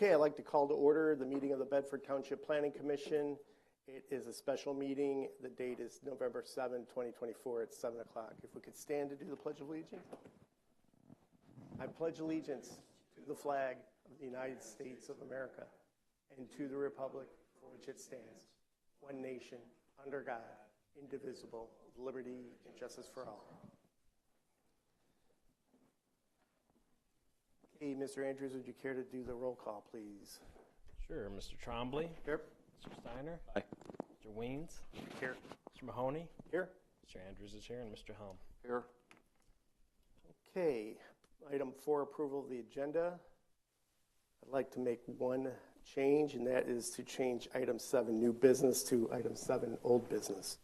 Okay, I'd like to call to order the meeting of the Bedford Township Planning Commission. It is a special meeting. The date is November 7, 2024 at 7 o'clock. If we could stand to do the Pledge of Allegiance. I pledge allegiance to the flag of the United States of America and to the republic for which it stands, one nation, under God, indivisible, with liberty and justice for all. Hey, Mr. Andrews, would you care to do the roll call, please? Sure. Mr. Trombley? Here. Mr. Steiner? Aye. Mr. Weens? Here. Mr. Mahoney? Here. Mr. Andrews is here, and Mr. Helm. Here. Okay, item 4, approval of the agenda. I'd like to make one change, and that is to change item 7, new business, to item 7, old business.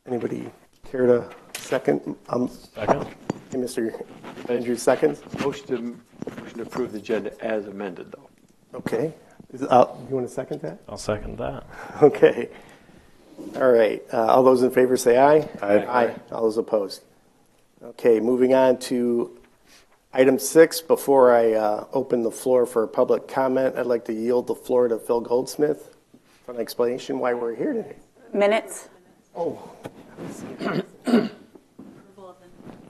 Anybody care to second? Second. Okay, Mr. Andrews, seconds. Motion to approve the agenda as amended, though. Okay. You want to second that? I'll second that. Okay. All right. All those in favor say aye. Aye. Aye. All those opposed. Okay, moving on to item 6. Before I open the floor for public comment, I'd like to yield the floor to Phil Goldsmith for an explanation why we're here today. Minutes. Oh.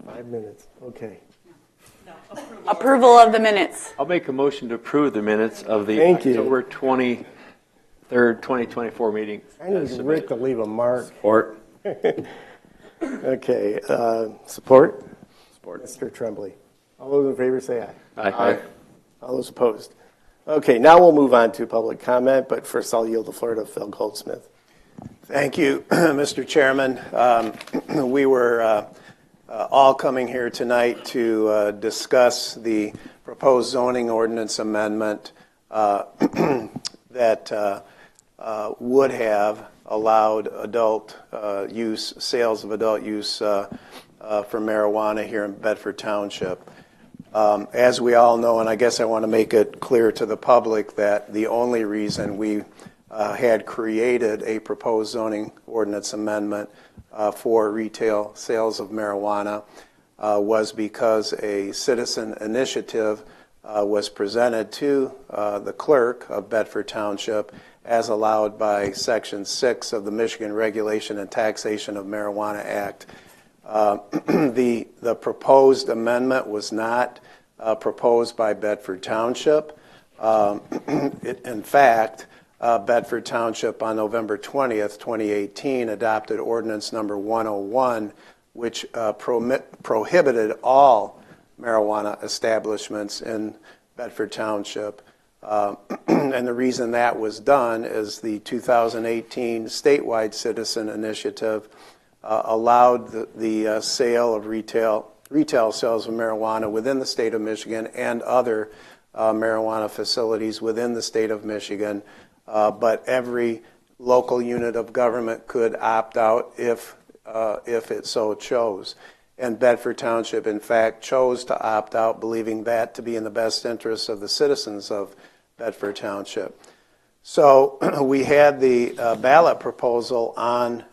5 minutes. Okay. Approval of the minutes. I'll make a motion to approve the minutes of the Thank you. October 23rd, 2024 meeting. I need Rick to leave a mark. Support. Okay. Support? Support. Mr. Tremblay. All those in favor say aye. Aye. All those opposed. Okay, now we'll move on to public comment, but first I'll yield the floor to Phil Goldsmith. Thank you, Mr. Chairman. We were all coming here tonight to discuss the proposed zoning ordinance amendment that would have allowed adult use, sales of adult use for marijuana here in Bedford Township. As we all know, and I guess I want to make it clear to the public that the only reason we had created a proposed zoning ordinance amendment for retail sales of marijuana was because a citizen initiative was presented to the clerk of Bedford Township as allowed by Section 6 of the Michigan Regulation and Taxation of Marijuana Act. The proposed amendment was not proposed by Bedford Township. In fact, Bedford Township on November 20th, 2018 adopted ordinance number 101, which prohibited all marijuana establishments in Bedford Township. And the reason that was done is the 2018 statewide citizen initiative allowed the sale of retail sales of marijuana within the state of Michigan and other marijuana facilities within the state of Michigan. But every local unit of government could opt out if it so chose. And Bedford Township, in fact, chose to opt out, believing that to be in the best interest of the citizens of Bedford Township. So we had the ballot proposal on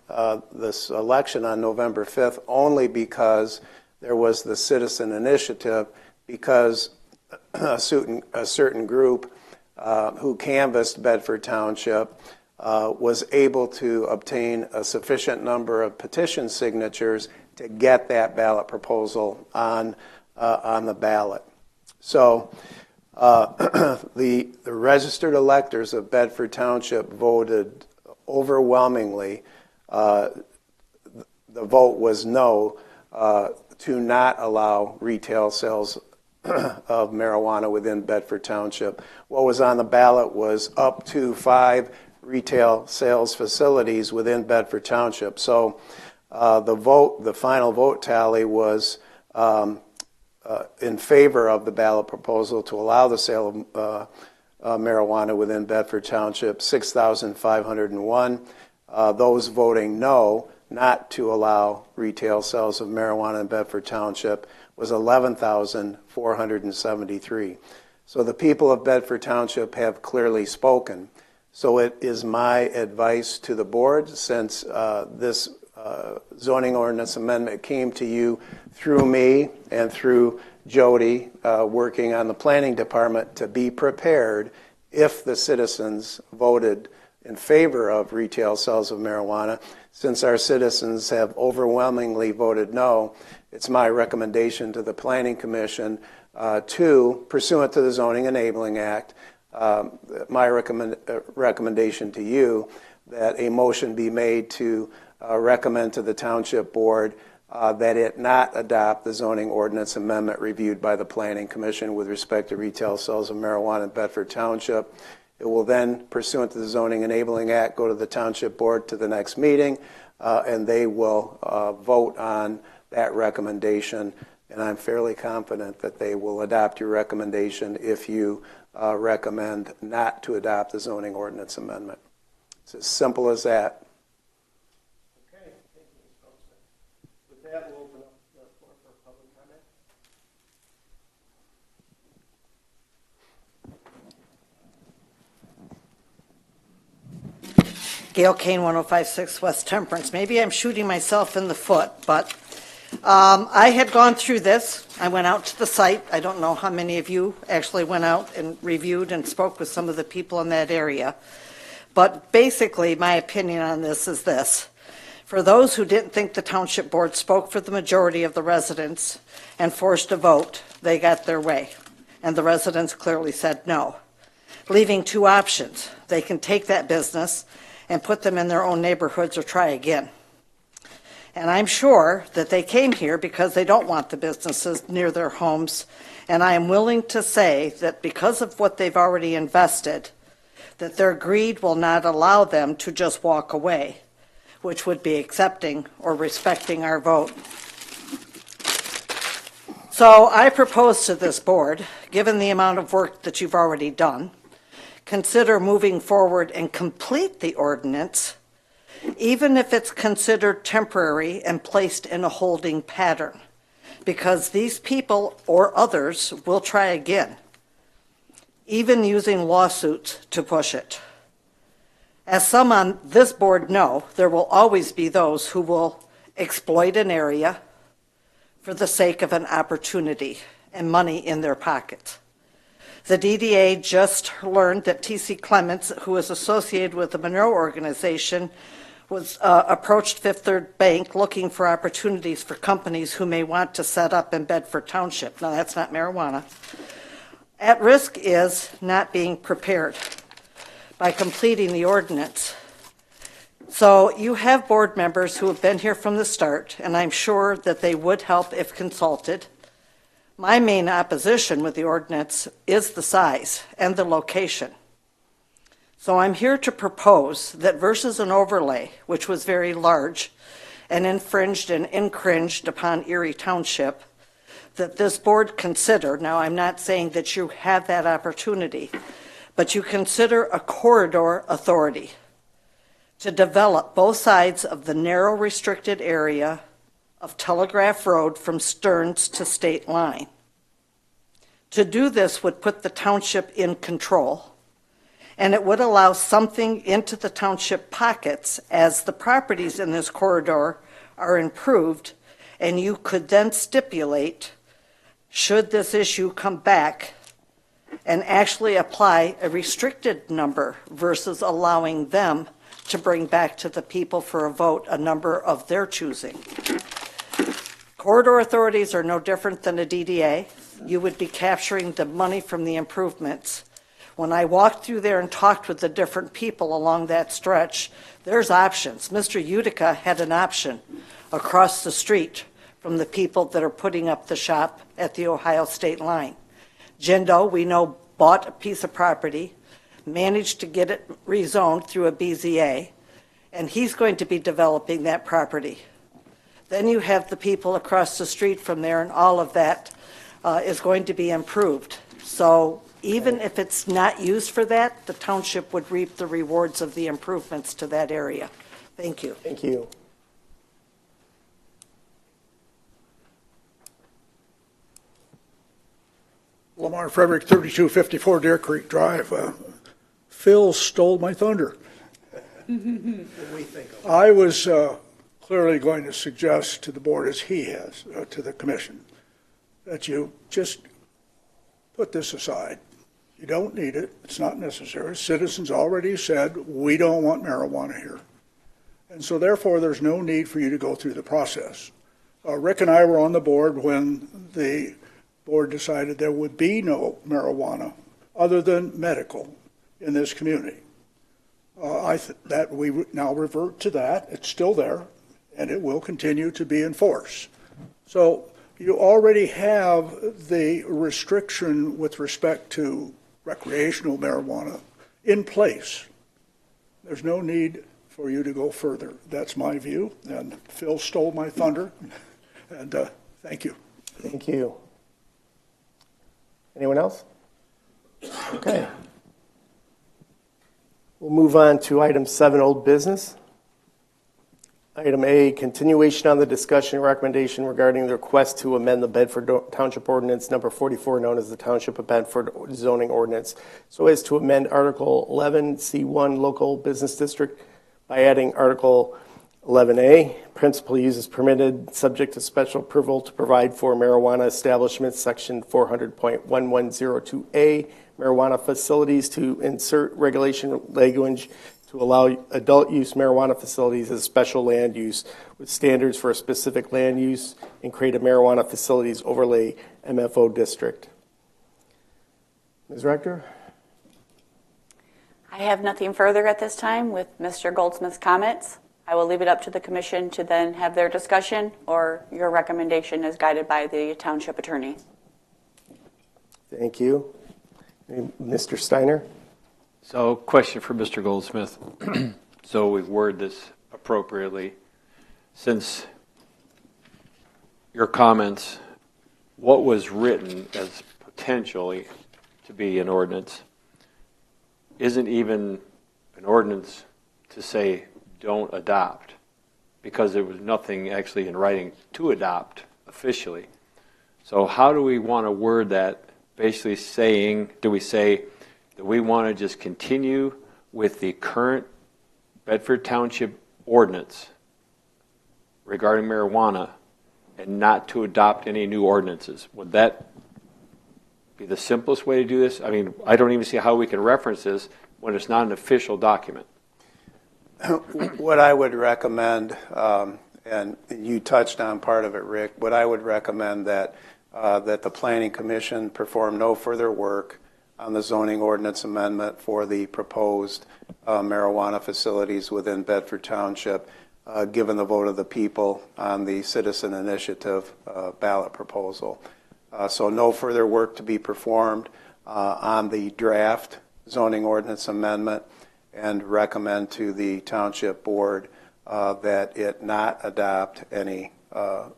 this election on November 5th only because there was the citizen initiative, because a certain group who canvassed Bedford Township was able to obtain a sufficient number of petition signatures to get that ballot proposal on the ballot. So the registered electors of Bedford Township voted overwhelmingly. The vote was no to not allow retail sales of marijuana within Bedford Township. What was on the ballot was up to 5 retail sales facilities within Bedford Township. So the final vote tally was in favor of the ballot proposal to allow the sale of marijuana within Bedford Township, 6,501. Those voting no, not to allow retail sales of marijuana in Bedford Township, was 11,473. So the people of Bedford Township have clearly spoken. So it is my advice to the board, since this zoning ordinance amendment came to you through me and through Jody working on the planning department, to be prepared if the citizens voted in favor of retail sales of marijuana. Since our citizens have overwhelmingly voted no, it's my recommendation to the Planning Commission to, pursuant to the Zoning Enabling Act, my recommendation to you that a motion be made to recommend to the Township Board that it not adopt the zoning ordinance amendment reviewed by the Planning Commission with respect to retail sales of marijuana in Bedford Township. It will then, pursuant to the Zoning Enabling Act, go to the Township Board to the next meeting, and they will vote on that recommendation. And I'm fairly confident that they will adopt your recommendation if you recommend not to adopt the zoning ordinance amendment. It's as simple as that. Okay, thank you, Ms. Thompson. With that, we'll open up the floor for public comment. Gail Kane, 1056 West Temperance. Maybe I'm shooting myself in the foot, but I had gone through this. I went out to the site. I don't know how many of you actually went out and reviewed and spoke with some of the people in that area. But basically, my opinion on this is this. For those who didn't think the Township Board spoke for the majority of the residents and forced a vote, they got their way. And the residents clearly said no, leaving 2 options. They can take that business and put them in their own neighborhoods or try again. And I'm sure that they came here because they don't want the businesses near their homes. And I am willing to say that because of what they've already invested, that their greed will not allow them to just walk away, which would be accepting or respecting our vote. So I propose to this board, given the amount of work that you've already done, consider moving forward and complete the ordinance, even if it's considered temporary and placed in a holding pattern, because these people or others will try again, even using lawsuits to push it. As some on this board know, there will always be those who will exploit an area for the sake of an opportunity and money in their pockets. The DDA just learned that T.C. Clements, who is associated with the Monroe organization, was approached Fifth Third Bank looking for opportunities for companies who may want to set up in Bedford Township. Now, that's not marijuana. At risk is not being prepared by completing the ordinance. So you have board members who have been here from the start, and I'm sure that they would help if consulted. My main opposition with the ordinance is the size and the location. So I'm here to propose that versus an overlay, which was very large and infringed and incringed upon Erie Township, that this board consider, now I'm not saying that you have that opportunity, but you consider a corridor authority to develop both sides of the narrow restricted area of Telegraph Road from Stearns to State Line. To do this would put the township in control, and it would allow something into the township pockets as the properties in this corridor are improved, and you could then stipulate, should this issue come back, and actually apply a restricted number versus allowing them to bring back to the people for a vote a number of their choosing. Corridor authorities are no different than a DDA. You would be capturing the money from the improvements. When I walked through there and talked with the different people along that stretch, there's options. Mr. Utica had an option across the street from the people that are putting up the shop at the Ohio state line. Jindo, we know, bought a piece of property, managed to get it rezoned through a BZA, and he's going to be developing that property. Then you have the people across the street from there, and all of that is going to be improved. So even if it's not used for that, the township would reap the rewards of the improvements to that area. Thank you. Thank you. Lamar Frederick, 3254 Deer Creek Drive. Phil stole my thunder. I was clearly going to suggest to the board, as he has, to the commission, that you just put this aside. You don't need it. It's not necessary. Citizens already said, we don't want marijuana here. And so therefore, there's no need for you to go through the process. Rick and I were on the board when the board decided there would be no marijuana other than medical in this community. That we now revert to that. It's still there, and it will continue to be enforced. So you already have the restriction with respect to recreational marijuana in place. There's no need for you to go further. That's my view, and Phil stole my thunder, and thank you. Thank you. Anyone else? Okay. We'll move on to item 7, old business. Item A, continuation on the discussion and recommendation regarding the request to amend the Bedford Township Ordinance number 44, known as the Township of Bedford Zoning Ordinance, so as to amend Article 11C1, Local Business District, by adding Article 11A, principal uses permitted, subject to special approval to provide for marijuana establishments, Section 400.1102A, marijuana facilities, to insert regulation language to allow adult use marijuana facilities as special land use with standards for a specific land use, and create a marijuana facilities overlay MFO district. Ms. Rector? I have nothing further at this time with Mr. Goldsmith's comments. I will leave it up to the commission to then have their discussion, or your recommendation is guided by the township attorney. Thank you. Mr. Steiner? So, question for Mr. Goldsmith. So we've worded this appropriately. Since your comments, what was written as potentially to be an ordinance isn't even an ordinance to say don't adopt, because there was nothing actually in writing to adopt officially. So how do we want to word that? Basically saying, do we say that we want to just continue with the current Bedford Township ordinance regarding marijuana and not to adopt any new ordinances? Would that be the simplest way to do this? I mean, I don't even see how we can reference this when it's not an official document. What I would recommend, and you touched on part of it, Rick, what I would recommend that the Planning Commission perform no further work on the zoning ordinance amendment for the proposed marijuana facilities within Bedford Township, given the vote of the people on the citizen initiative ballot proposal. So no further work to be performed on the draft zoning ordinance amendment, and recommend to the Township Board that it not adopt any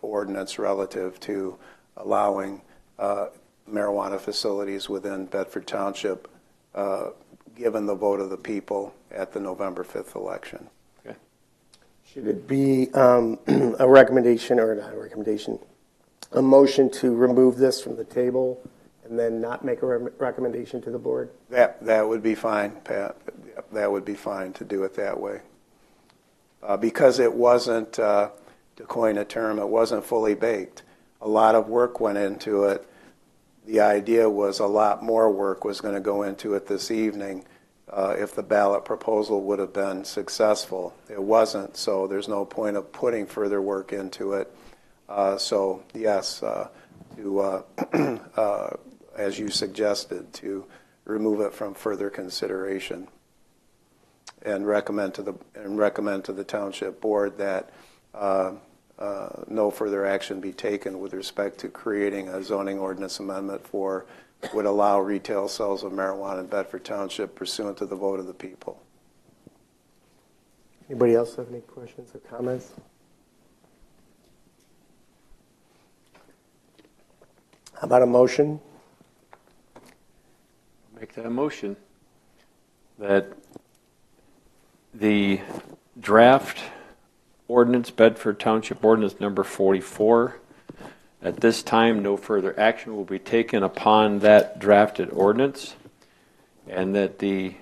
ordinance relative to allowing marijuana facilities within Bedford Township, given the vote of the people at the November 5th election. Okay. Should it be a recommendation, or not a recommendation, a motion to remove this from the table and then not make a recommendation to the board? That would be fine, Pat. That would be fine to do it that way. Because it wasn't, to coin a term, it wasn't fully baked. A lot of work went into it. The idea was a lot more work was going to go into it this evening if the ballot proposal would have been successful. It wasn't, so there's no point of putting further work into it. So yes, as you suggested, to remove it from further consideration, and recommend to the Township Board that no further action be taken with respect to creating a zoning ordinance amendment would allow retail sales of marijuana in Bedford Township pursuant to the vote of the people. Anybody else have any questions or comments? How about a motion? Make that motion that the draft ordinance, Bedford Township Ordinance number 44, at this time, no further action will be taken upon that drafted ordinance, and that the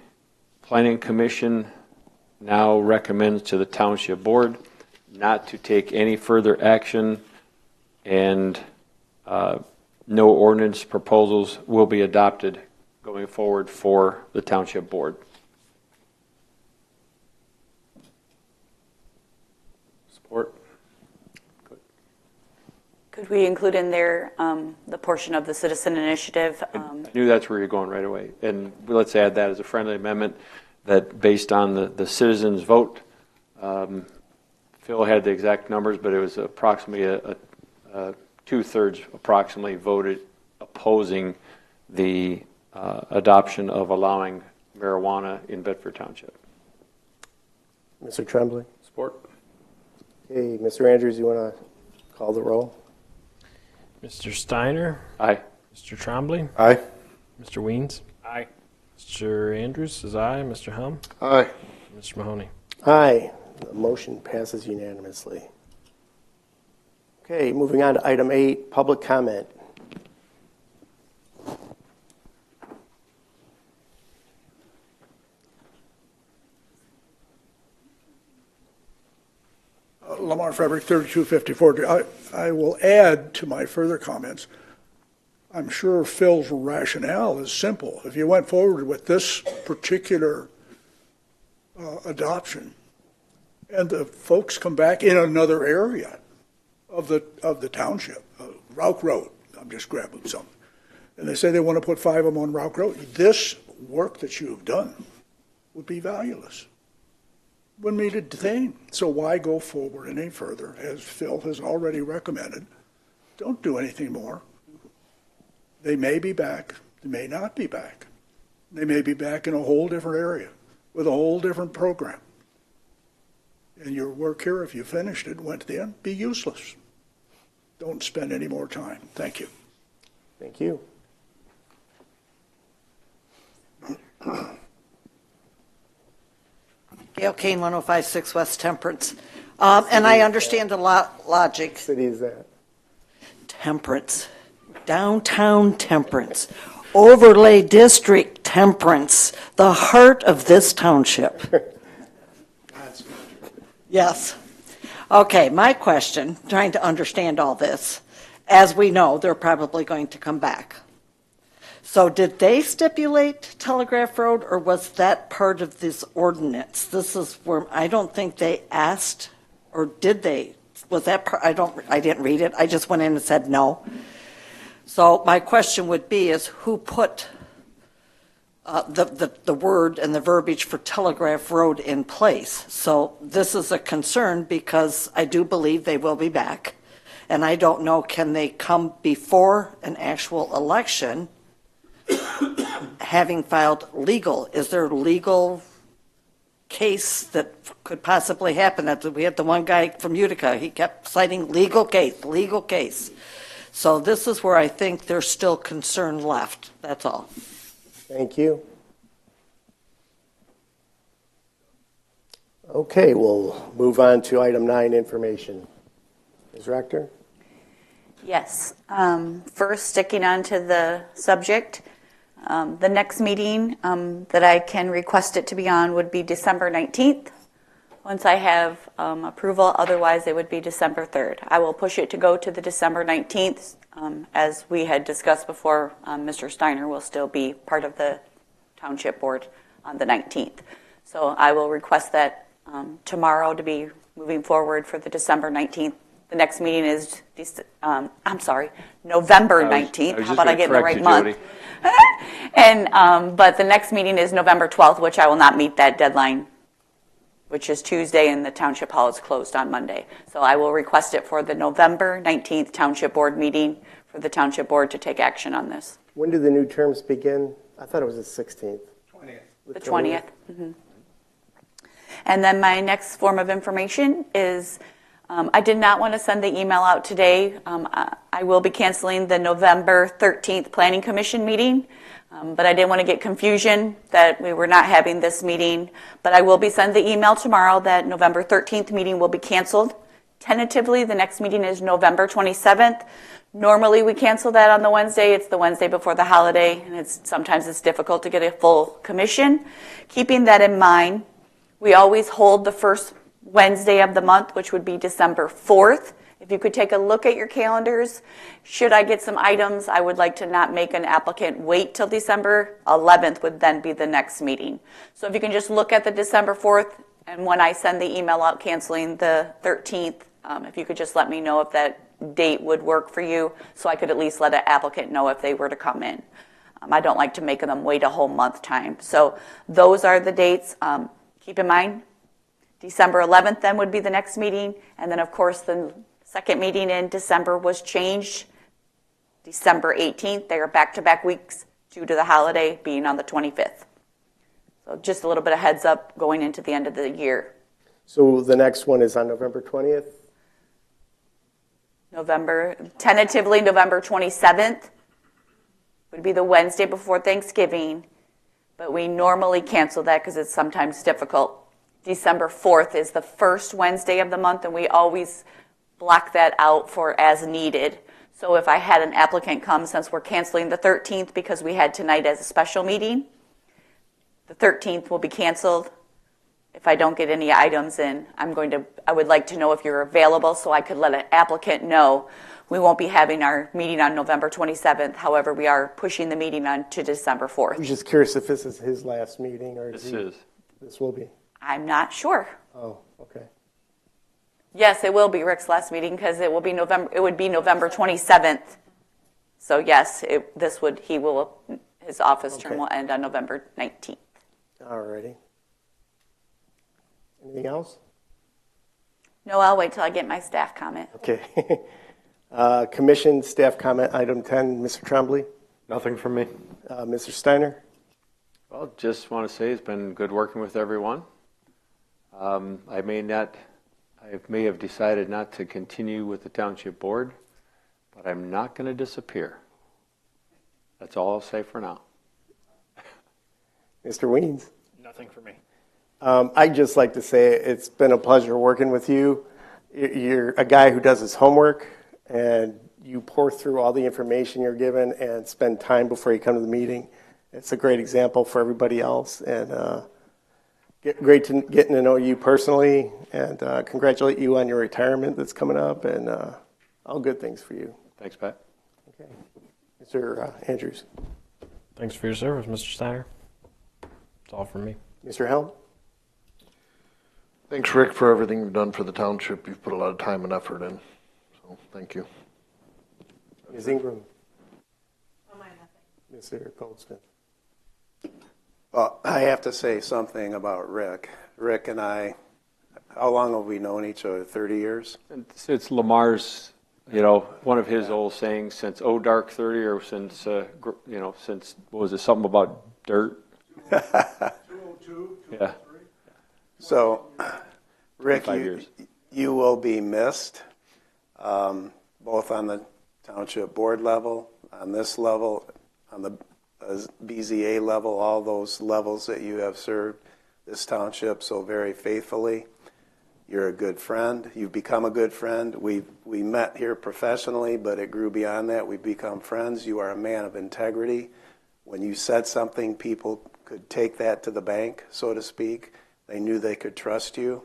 Planning Commission now recommends to the Township Board not to take any further action, and no ordinance proposals will be adopted going forward for the Township Board. Support. Could we include in there the portion of the citizen initiative? I knew that's where you're going right away. And let's add that as a friendly amendment, that based on the citizens' vote, Phil had the exact numbers, but it was approximately a two-thirds approximately voted opposing the adoption of allowing marijuana in Bedford Township. Mr. Tremblay? Support. Okay, Mr. Andrews, you want to call the roll? Mr. Steiner? Aye. Mr. Trombley? Aye. Mr. Weens? Aye. Mr. Andrews says aye. Mr. Helm? Aye. Mr. Mahoney? Aye. The motion passes unanimously. Okay, moving on to item 8, public comment. Lamar Frederick, 3254. I will add to my further comments. I'm sure Phil's rationale is simple. If you went forward with this particular adoption, and the folks come back in another area of the township, Route Road, I'm just grabbing some, and they say they want to put 5 of them on Route Road, this work that you've done would be valueless. Wouldn't need a thing. So why go forward any further, as Phil has already recommended? Don't do anything more. They may be back. They may not be back. They may be back in a whole different area with a whole different program. And your work here, if you finished it, went to the end, be useless. Don't spend any more time. Thank you. Thank you. Gail Kane, 1056 West Temperance. And I understand the logic. What city is that? Temperance. Downtown Temperance. Overlay District Temperance. The heart of this township. Yes. Okay, my question, trying to understand all this, as we know, they're probably going to come back. So did they stipulate Telegraph Road, or was that part of this ordinance? This is where, I don't think they asked, or did they? Was that part? I didn't read it. I just went in and said no. So my question would be is who put the word and the verbiage for Telegraph Road in place? So this is a concern because I do believe they will be back. And I don't know, can they come before an actual election having filed legal? Is there a legal case that could possibly happen? We had the one guy from Utica, he kept citing legal case. So this is where I think there's still concern left. That's all. Thank you. Okay, we'll move on to item 9, information. Ms. Rector? Yes. First, sticking on to the subject, the next meeting that I can request it to be on would be December 19th. Once I have approval, otherwise it would be December 3rd. I will push it to go to the December 19th. As we had discussed before, Mr. Steiner will still be part of the Township Board on the 19th. So I will request that tomorrow to be moving forward for the December 19th. The next meeting is, November 19th. How about I get in the right month? And but the next meeting is November 12th, which I will not meet that deadline which is Tuesday, and the Township Hall is closed on Monday. So I will request it for the November 19th Township Board meeting for the Township Board to take action on this. When do the new terms begin? I thought it was the 16th. The 20th. And then my next form of information is I did not want to send the email out today. I will be canceling the November 13th Planning Commission meeting, but I didn't want to get confusion that we were not having this meeting. But I will be sending the email tomorrow that November 13th meeting will be canceled. Tentatively, the next meeting is November 27th. Normally, we cancel that on the Wednesday. It's the Wednesday before the holiday, and sometimes it's difficult to get a full commission. Keeping that in mind, we always hold the first Wednesday of the month, which would be December 4th. If you could take a look at your calendars, should I get some items, I would like to not make an applicant wait till December 11th would then be the next meeting. So if you can just look at the December 4th, and when I send the email out canceling the 13th, if you could just let me know if that date would work for you, so I could at least let an applicant know if they were to come in. I don't like to make them wait a whole month time. So those are the dates. Keep in mind, December 11th then would be the next meeting, and then of course the second meeting in December was changed, December 18th. They are back-to-back weeks due to the holiday being on the 25th. So just a little bit of heads up going into the end of the year. So the next one is on November 20th? Tentatively November 27th would be the Wednesday before Thanksgiving, but we normally cancel that because it's sometimes difficult. December 4th is the first Wednesday of the month, and we always block that out for as needed. So if I had an applicant come, since we're canceling the 13th because we had tonight as a special meeting, the 13th will be canceled. If I don't get any items in, I would like to know if you're available so I could let an applicant know we won't be having our meeting on November 27th. However, we are pushing the meeting on to December 4th. I was just curious if this is his last meeting or This is. This will be. I'm not sure. Oh, okay. Yes, it will be Rick's last meeting because it would be November 27th. So yes, his office term Okay. will end on November 19th. All righty. Anything else? No, I'll wait till I get my staff comment. Okay. Commission staff comment, item 10, Mr. Tremblay. Nothing from me. Mr. Steiner. Well, just want to say it's been good working with everyone. I may have decided not to continue with the Township Board, but I'm not going to disappear. That's all I'll say for now. Mr. Weens. Nothing for me. I'd just like to say it's been a pleasure working with you. You're a guy who does his homework, and you pour through all the information you're given and spend time before you come to the meeting. It's a great example for everybody else, and great getting to know you personally, and congratulate you on your retirement that's coming up, and all good things for you. Thanks, Pat. Okay. Mr. Andrews. Thanks for your service, Mr. Steiner. That's all from me. Mr. Helm. Thanks, Rick, for everything you've done for the township. You've put a lot of time and effort in, so thank you. Ms. Ingram. Mr. Goldsmith. Well, I have to say something about Rick. Rick and I, how long have we known each other? 30 years? It's Lamar's, one of his old sayings, since dark 30, or since, since, what was it, something about dirt? 202, Yeah. So, Rick, 5 years. you will be missed, both on the Township Board level, on this level, on the BZA level, all those levels that you have served this township so very faithfully. You're a good friend. You've become a good friend. We met here professionally, but it grew beyond that. We've become friends. You are a man of integrity. When you said something, people could take that to the bank, so to speak. They knew they could trust you.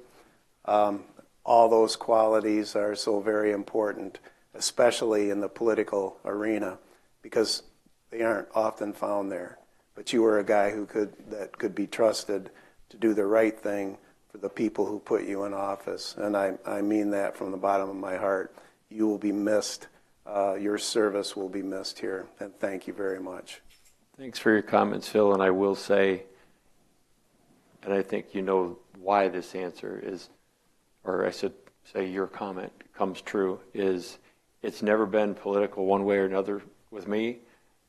All those qualities are so very important, especially in the political arena, because they aren't often found there. But you were a guy that could be trusted to do the right thing for the people who put you in office. And I mean that from the bottom of my heart. You will be missed. Your service will be missed here. And thank you very much. Thanks for your comments, Phil, and I will say, and I think you know why this answer is, or I should say your comment comes true, is it's never been political one way or another with me.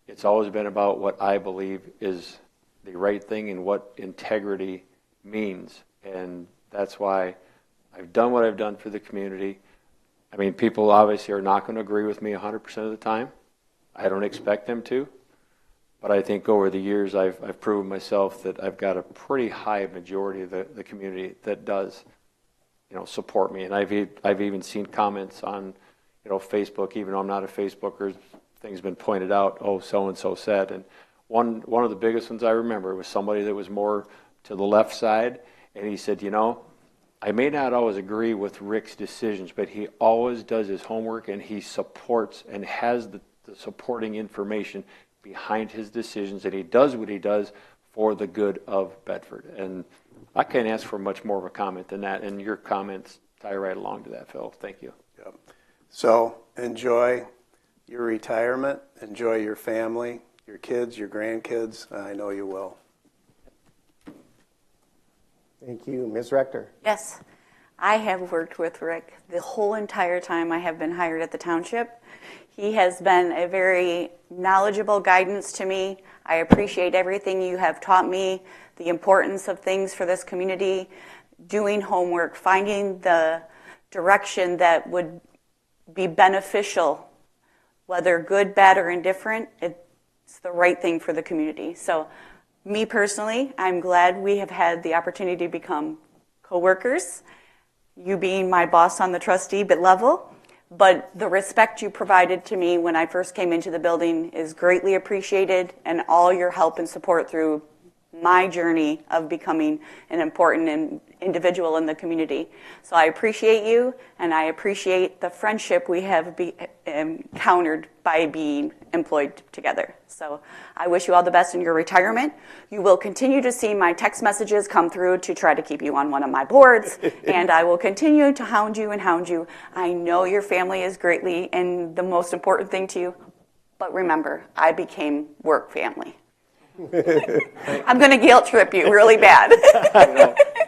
It's always been about what I believe is the right thing and what integrity means. And that's why I've done what I've done for the community. I mean, people obviously are not going to agree with me 100% of the time. I don't expect them to. But I think over the years, I've proven myself that I've got a pretty high majority of the community that does, support me. And I've even seen comments on, Facebook, even though I'm not a Facebooker, things been pointed out, oh, so-and-so said. And one of the biggest ones I remember was somebody that was more to the left side, and he said, I may not always agree with Rick's decisions, but he always does his homework, and he supports and has the supporting information behind his decisions, and he does what he does for the good of Bedford. And I can't ask for much more of a comment than that, and your comments tie right along to that, Phil. Thank you. Yep. So enjoy your retirement, enjoy your family, your kids, your grandkids. I know you will. Thank you. Ms. Rector? Yes, I have worked with Rick the whole entire time I have been hired at the township. He has been a very knowledgeable guidance to me. I appreciate everything you have taught me, the importance of things for this community, doing homework, finding the direction that would be beneficial, whether good, bad, or indifferent. It's the right thing for the community. So me personally, I'm glad we have had the opportunity to become co-workers, you being my boss on the trustee level. But the respect you provided to me when I first came into the building is greatly appreciated, and all your help and support through my journey of becoming an important individual in the community. So I appreciate you, and I appreciate the friendship we have encountered by being employed together. So I wish you all the best in your retirement. You will continue to see my text messages come through to try to keep you on one of my boards, and I will continue to hound you and hound you. I know your family is greatly and the most important thing to you, but remember, I became work family. I'm going to guilt trip you really bad.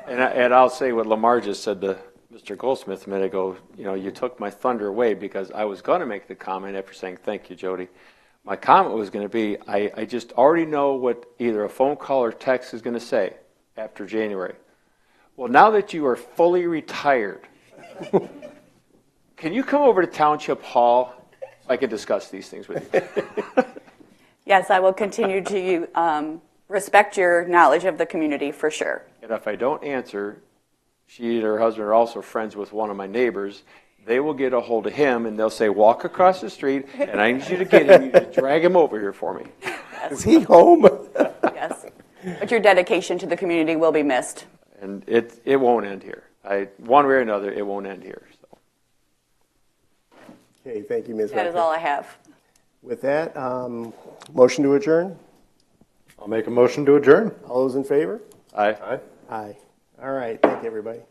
And I'll say what Lamar just said to Mr. Goldsmith a minute ago. You took my thunder away, because I was going to make the comment after saying thank you, Jody. My comment was going to be, I just already know what either a phone call or text is going to say after January. Well, now that you are fully retired, can you come over to Township Hall so I can discuss these things with you? Yes, I will continue to respect your knowledge of the community for sure. And if I don't answer, she and her husband are also friends with one of my neighbors. They will get a hold of him, and they'll say, walk across the street, and I need you to get him. You need to drag him over here for me. Yes. Is he home? Yes. But your dedication to the community will be missed. And it won't end here. One way or another, it won't end here. So. Okay, thank you, Ms. That is all I have. With that, motion to adjourn? I'll make a motion to adjourn. All those in favor? Aye. Aye. All right, thank you, everybody.